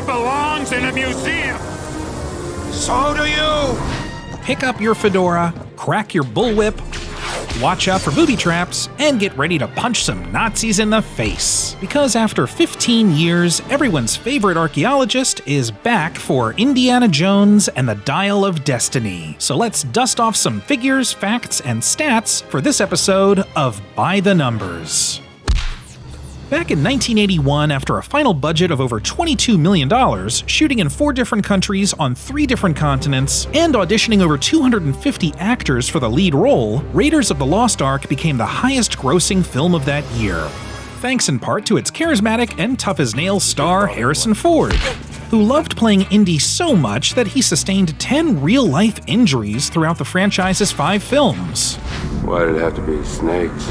It belongs in a museum. So do you. Pick up your fedora, crack your bullwhip, watch out for booby traps, and get ready to punch some Nazis in the face. Because after 15 years, everyone's favorite archaeologist is back for Indiana Jones and the Dial of Destiny. So let's dust off some figures, facts, and stats for this episode of By the Numbers. Back in 1981, after a final budget of over $22 million, shooting in 4 different countries on 3 different continents, and auditioning over 250 actors for the lead role, Raiders of the Lost Ark became the highest-grossing film of that year, thanks in part to its charismatic and tough-as-nails star Harrison Ford, who loved playing Indy so much that he sustained 10 real-life injuries throughout the franchise's 5 films. Why did it have to be snakes?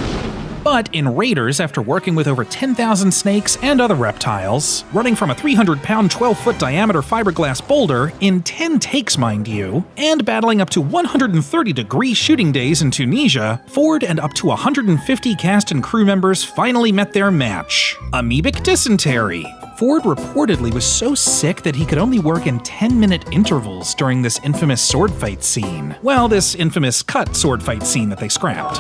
But in Raiders, after working with over 10,000 snakes and other reptiles, running from a 300-pound, 12-foot diameter fiberglass boulder in 10 takes, mind you, and battling up to 130-degree shooting days in Tunisia, Ford and up to 150 cast and crew members finally met their match: amoebic dysentery. Ford reportedly was so sick that he could only work in 10-minute intervals during this infamous sword fight scene. Well, this infamous cut sword fight scene that they scrapped.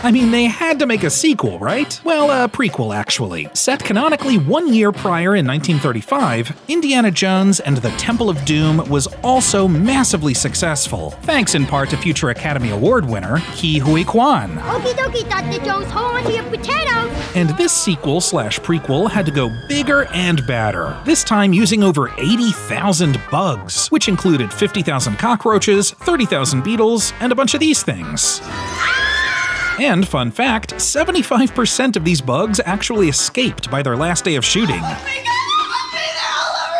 I mean, they had to make a sequel, right? Well, a prequel, actually. Set canonically 1 year prior in 1935, Indiana Jones and the Temple of Doom was also massively successful, thanks in part to future Academy Award winner Ke Huy Quan. Okie dokie, Dr. Jones, hold on to your potatoes! And this sequel/prequel had to go bigger and badder, this time using over 80,000 bugs, which included 50,000 cockroaches, 30,000 beetles, and a bunch of these things. And fun fact, 75% of these bugs actually escaped by their last day of shooting.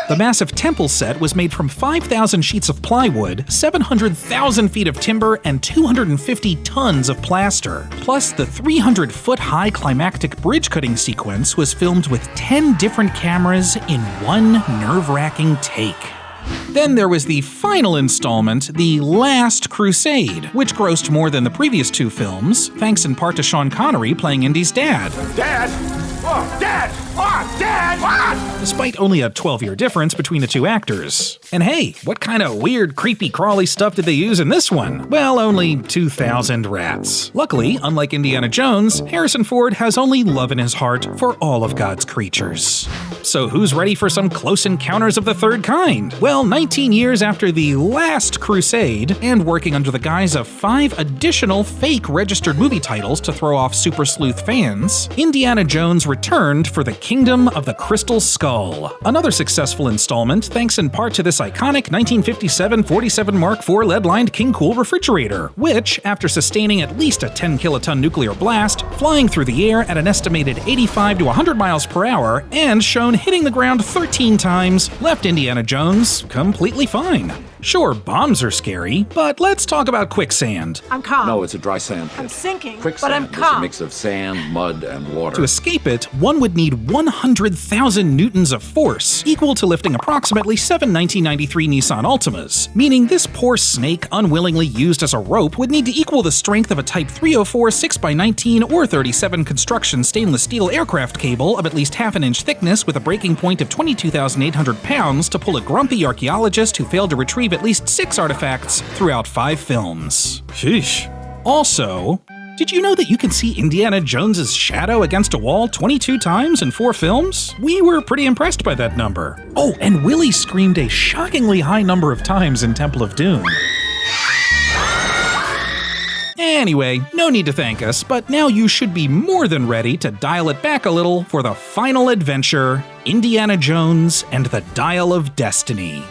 The massive temple set was made from 5,000 sheets of plywood, 700,000 feet of timber, and 250 tons of plaster. Plus, the 300-foot-high climactic bridge-cutting sequence was filmed with 10 different cameras in one nerve-wracking take. Then there was the final installment, The Last Crusade, which grossed more than the previous 2 films, thanks in part to Sean Connery playing Indy's dad. Dad? Oh, Dad! Oh, Dad! What? Despite only a 12-year difference between the 2 actors. And hey, what kind of weird, creepy, crawly stuff did they use in this one? Well, only 2,000 rats. Luckily, unlike Indiana Jones, Harrison Ford has only love in his heart for all of God's creatures. So who's ready for some close encounters of the third kind? Well, 19 years after The Last Crusade, and working under the guise of 5 additional fake registered movie titles to throw off Super Sleuth fans, Indiana Jones returned for The Kingdom of the Crystal Skull. Another successful installment, thanks in part to this iconic 1957 47 Mark IV lead-lined King Cool refrigerator, which, after sustaining at least a 10-kiloton nuclear blast, flying through the air at an estimated 85 to 100 miles per hour, and shown hitting the ground 13 times, left Indiana Jones completely fine. Sure, bombs are scary, but let's talk about quicksand. I'm calm. No, it's a dry sand pit. I'm sinking, Quicksand but I'm is a calm. mix of sand, mud, and water. To escape it, one would need 100,000 newtons of force, equal to lifting approximately 7 1993 Nissan Altimas, meaning this poor snake unwillingly used as a rope would need to equal the strength of a Type 304 6x19 or 37 construction stainless steel aircraft cable of at least half an inch thickness with a breaking point of 22,800 pounds to pull a grumpy archaeologist who failed to retrieve at least 6 artifacts throughout 5 films. Sheesh. Also, did you know that you can see Indiana Jones's shadow against a wall 22 times in 4 films? We were pretty impressed by that number. Oh, and Willie screamed a shockingly high number of times in Temple of Doom. Anyway, no need to thank us, but now you should be more than ready to dial it back a little for the final adventure, Indiana Jones and the Dial of Destiny.